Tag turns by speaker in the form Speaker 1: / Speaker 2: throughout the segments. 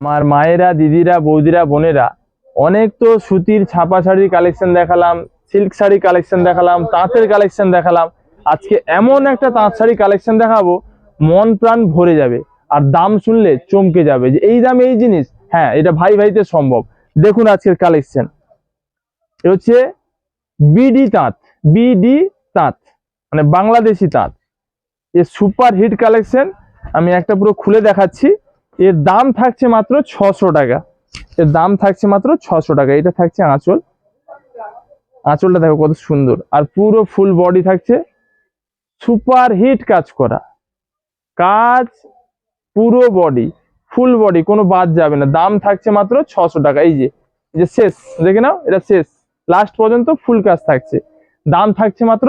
Speaker 1: আমার মায়েরা, দিদিরা, বৌদিরা, বোনেরা, অনেক তো সুতির ছাপা শাড়ির কালেকশন দেখালাম, সিল্ক শাড়ি কালেকশন দেখালাম, তাঁতের কালেকশন দেখালাম। আজকে এমন একটা তাঁত শাড়ি কালেকশন দেখাবো, মন প্রাণ ভরে যাবে। আর দাম শুনলে চমকে যাবে যে এই দামে এই জিনিস। হ্যাঁ, এটা ভাই ভাইতে সম্ভব। দেখুন আজকের কালেকশন। এ হচ্ছে বিডি তাঁত। বিডি তাঁত মানে বাংলাদেশি তাঁত। এ সুপার হিট কালেকশন। আমি একটা পুরো খুলে দেখাচ্ছি। এর দাম থাকছে মাত্র 600 টাকা। এর দাম থাকছে মাত্র 600 টাকা। এটা থাকছে আঁচল। আঁচলটা দেখো কত সুন্দর। আর পুরো ফুল বডি থাকছে সুপার হিট কাজ করা। কাজ পুরো বডি, ফুল বডি, কোনো বাদ যাবে না। দাম থাকছে মাত্র 600 টাকা। এই যে শেষ, দেখে নাও, এটা শেষ, লাস্ট পর্যন্ত ফুল কাজ থাকছে। দাম থাকছে মাত্র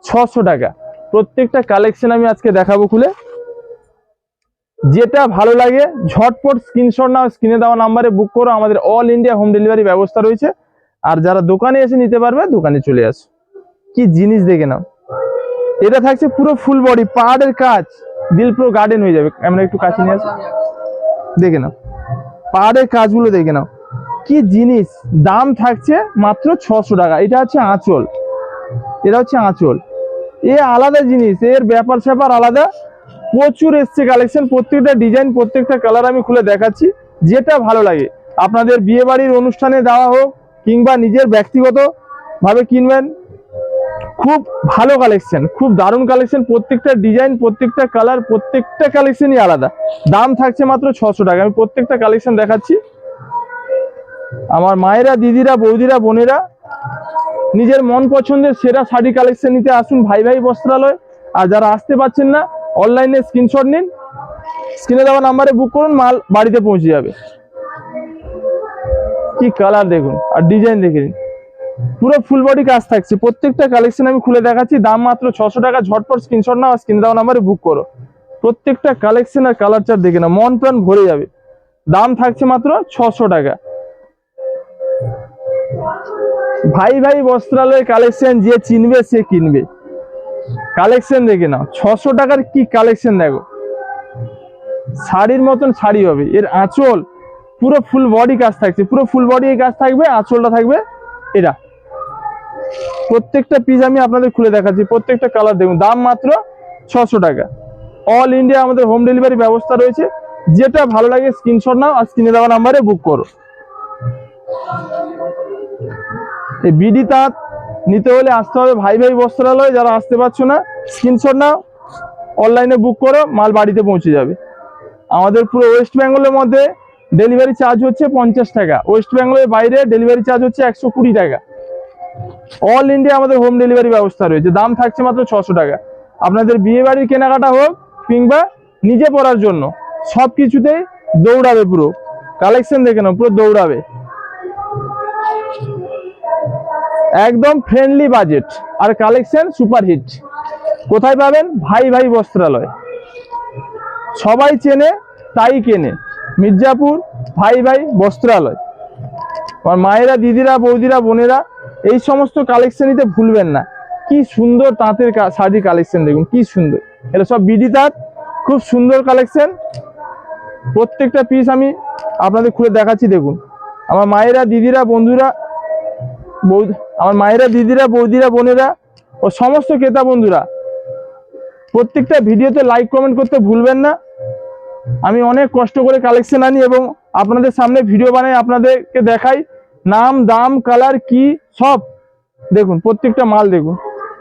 Speaker 1: 600 টাকা। প্রত্যেকটা কালেকশন আমি আজকে দেখাবো খুলে। যেটা ভালো লাগে ঝটপট স্ক্রিনশট নাও, স্ক্রিনে দেওয়া নাম্বারে বুক করো। আমাদের অল ইন্ডিয়া হোম ডেলিভারি ব্যবস্থা রয়েছে। আর যারা দোকানে এসে নিতে পারবে, দোকানে চলে আসো। কি জিনিস দেখে নাও। এটা থাকছে পুরো ফুল বডি, পাহাড়ের কাজ, দিল পুরো গার্ডেন হয়ে যাবে। আমরা একটু কাছে নিয়ে আসি, দেখে নাও পাহাড়ের কাজগুলো, দেখে নাও কি জিনিস। দাম থাকছে মাত্র 600 টাকা। এটা হচ্ছে আঁচল। এটা হচ্ছে আঁচল। এ আলাদা জিনিস, এর ব্যাপার স্যাপার আলাদা। প্রচুর এসছে কালেকশন। প্রত্যেকটা ডিজাইন, প্রত্যেকটা কালার আমি খুলে দেখাচ্ছি। যেটা ভালো লাগে, আপনাদের বিয়ে বাড়ির অনুষ্ঠানে দেওয়া হোক কিংবা নিজের ব্যক্তিগত ভাবে কিনবেন, খুব ভালো কালেকশন, খুব দারুণ কালেকশন। প্রত্যেকটা ডিজাইন, প্রত্যেকটা কালার, প্রত্যেকটা কালেকশনই আলাদা। দাম থাকছে মাত্র 600 টাকা। আমি প্রত্যেকটা কালেকশন দেখাচ্ছি। আমার মায়েরা, দিদিরা, বৌদিরা, বোনেরা, নিজের মন পছন্দের সেরা শাড়ি কালেকশন নিতে আসুন ভাই ভাই বস্ত্রালয়। আর যারা আসতে পারছেন না, অনলাইনে স্ক্রিনশট নিন, স্ক্রিনে দেওয়া নাম্বারে বুক করুন, মাল বাড়িতে পৌঁছে যাবে। কি কালার দেখুন, আর ডিজাইন দেখে নিন। পুরো ফুল বডি কাজ থাকছে। প্রত্যেকটা কালেকশন আমি খুলে দেখাচ্ছি। দাম মাত্র 600 টাকা। ঝটপট স্ক্রিনশট নাও, স্ক্রিনে দেওয়া নাম্বারে বুক করো। প্রত্যেকটা কালেকশন আর কালার চার্ট দেখে নাও, মন প্রাণ ভরে যাবে। দাম থাকছে মাত্র 600 টাকা। ভাই ভাই বস্ত্রালয়ের কালেকশন যে চিনবে সে কিনবে। কালেকশন দেখে নাও, 600 টাকার কি কালেকশন দেখো। শাড়ির মতন শাড়ি হবে। এর আঁচল পুরো ফুল বডি কাজ থাকছে, পুরো ফুল বডি কাজ থাকবে। আঁচলটা থাকবে এটা। প্রত্যেকটা পিস আমি আপনাদের খুলে দেখাচ্ছি। প্রত্যেকটা কালার দেখুন। দাম মাত্র 600 টাকা। অল ইন্ডিয়া আমাদের হোম ডেলিভারি ব্যবস্থা রয়েছে। যেটা ভালো লাগে স্ক্রিনশট নাও, আর স্ক্রিনে দেওয়া নাম্বারে বুক করো। এই বিডি তাঁত নিতে হলে আসতে হবে ভাই ভাই বস্ত্রালয়। যারা আসতে পারছো না, স্ক্রিনশট নাও, অনলাইনে বুক করো, মাল বাড়িতে পৌঁছে যাবে। আমাদের পুরো ওয়েস্ট বেঙ্গলের মধ্যে ডেলিভারি চার্জ হচ্ছে 50 টাকা। ওয়েস্ট বেঙ্গলের বাইরে ডেলিভারি চার্জ হচ্ছে 120 টাকা। অল ইন্ডিয়া আমাদের হোম ডেলিভারি ব্যবস্থা রয়েছে। দাম থাকছে মাত্র 600 টাকা। আপনাদের বিয়ে বাড়ির কেনাকাটা হোক কিংবা নিজে পড়ার জন্য, সবকিছুতেই দৌড়াবে। পুরো কালেকশন দেখে নাও, পুরো দৌড়াবে। একদম ফ্রেন্ডলি বাজেট আর কালেকশন সুপার হিট। কোথায় পাবেন? ভাই ভাই বস্ত্রালয়। সবাই চেনে তাই কেনে। মির্জাপুর ভাই ভাই বস্ত্রালয়। আমার মায়েরা, দিদিরা, বৌদিরা, বোনেরা, এই সমস্ত কালেকশন নিতে ভুলবেন না। কি সুন্দর তাঁতের শাড়ি কালেকশন দেখুন, কি সুন্দর। এটা সব বিডি তাঁত, খুব সুন্দর কালেকশন। প্রত্যেকটা পিস আমি আপনাদের খুলে দেখাচ্ছি। দেখুন আমার মায়েরা, দিদিরা, বন্ধুরা, আমার মায়েরা, দিদিরা, বৌদিরা, বোনেরা ও সমস্ত ক্রেতা বন্ধুরা, প্রত্যেকটা ভিডিওতে লাইক কমেন্ট করতে ভুলবেন না। আমি অনেক কষ্ট করে কালেকশন আনি এবং আপনাদের সামনে ভিডিও বানাই, আপনাদেরকে দেখাই। নাম, দাম, কালার কি সব দেখুন। প্রত্যেকটা মাল দেখুন।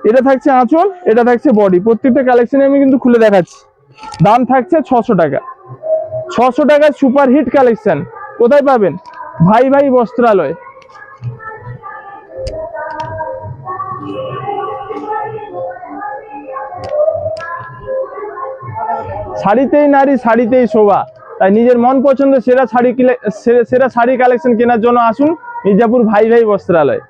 Speaker 1: এটা থাকছে আঁচল, এটা থাকছে বডি। প্রত্যেকটা কালেকশনে আমি কিন্তু খুলে দেখাচ্ছি। দাম থাকছে 600 টাকা। 600 টাকায় সুপার হিট কালেকশন। কোথায় পাবেন? ভাই ভাই বস্ত্রালয়। শাড়িতেই নারী, শাড়িতেই শোভা। তাই নিজের মন পছন্দের সেরা শাড়ি কালেকশন কেনার জন্য আসুন মির্জাপুর ভাই ভাই বস্ত্রালয়।